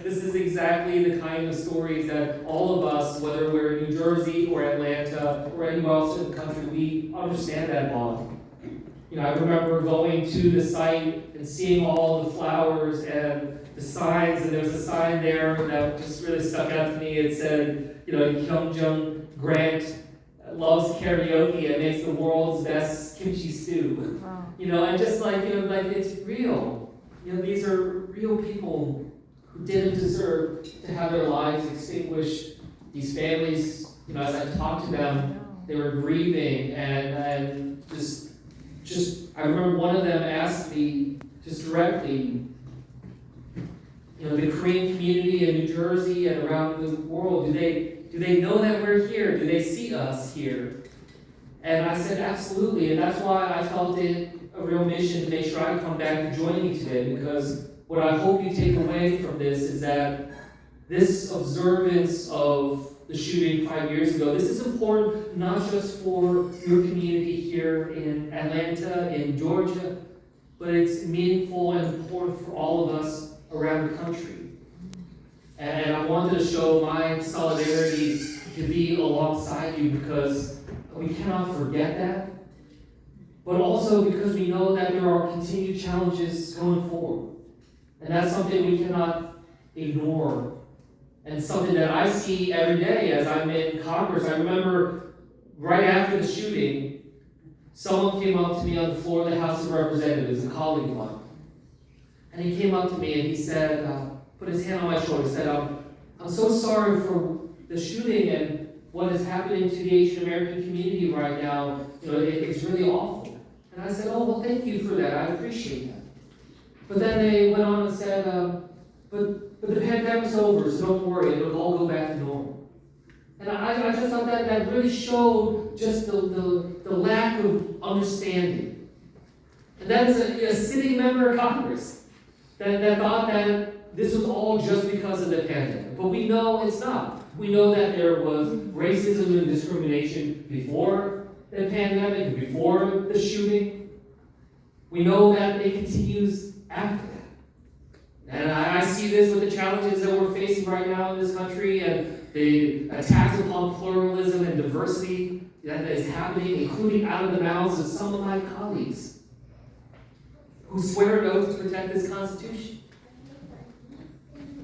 this is exactly the kind of stories that all of us, whether we're in New Jersey or Atlanta or anywhere else in the country, we understand that bond. You know, I remember going to the site and seeing all the flowers and the signs, and there was a sign there that just really stuck out to me. It said, you know, Hyunjung Grant loves karaoke and makes the world's best kimchi stew. Wow. You know, and just like, you know, like it's real. You know, these are real people who didn't deserve to have their lives extinguished. These families, you know, as I talked to them, they were grieving and just I remember one of them asked me just directly, you know, the Korean community in New Jersey and around the world, do they know that we're here? Do they see us here? And I said, absolutely. And that's why I felt it a real mission to make sure I come back to join you today, because what I hope you take away from this is that this observance of the shooting 5 years ago, this is important not just for your community here in Atlanta, in Georgia, but it's meaningful and important for all of us around the country. And I wanted to show my solidarity to be alongside you, because we cannot forget that, but also because we know that there are continued challenges going forward. And that's something we cannot ignore, and something that I see every day as I'm in Congress. I remember right after the shooting, someone came up to me on the floor of the House of Representatives, a colleague of mine, and he came up to me and he said, put his hand on my shoulder, said, I'm so sorry for the shooting and what is happening to the Asian American community right now. You know, it's really awful. And I said, oh, well, thank you for that. I appreciate that. But then they went on and said, but the pandemic's over, so don't worry, it'll all go back to normal. And I just thought that really showed just the lack of understanding. And that is a sitting member of Congress that thought that this was all just because of the pandemic. But we know it's not. We know that there was racism and discrimination before the pandemic and before the shooting. We know that it continues after that. And I see this with the challenges that we're facing right now in this country and the attacks upon pluralism and diversity that is happening, including out of the mouths of some of my colleagues who swear an oath to protect this Constitution.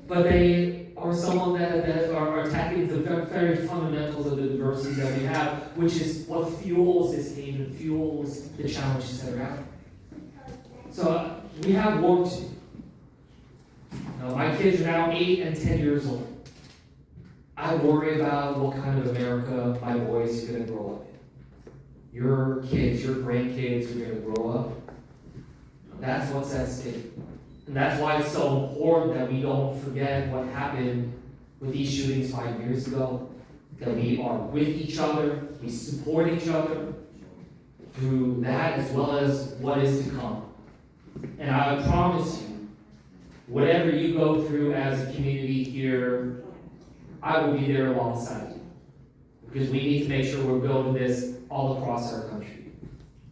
But they are someone that are attacking the very fundamentals of the diversity that we have, which is what fuels this game and fuels the challenges that are out there. So we have work to do. My kids are now 8 and 10 years old. I worry about what kind of America my boys are going to grow up in. Your kids, your grandkids are going to grow up. That's what's at stake. And that's why it's so important that we don't forget what happened with these shootings 5 years ago. That we are with each other, we support each other through that as well as what is to come. And I promise you, whatever you go through as a community here, I will be there alongside you. Because we need to make sure we're building this all across our country.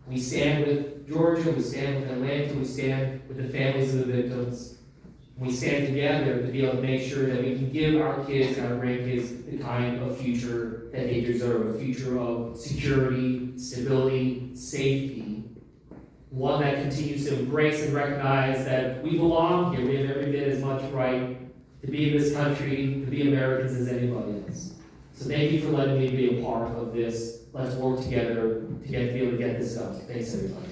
We stand with Georgia, we stand with Atlanta, we stand with the families of the victims. We stand together to be able to make sure that we can give our kids and our grandkids the kind of future that they deserve, a future of security, stability, safety, one that continues to embrace and recognize that we belong here. We have every bit as much right to be in this country, to be Americans as anybody else. So thank you for letting me be a part of this. Let's work together to be able to get this done. Thanks, everybody.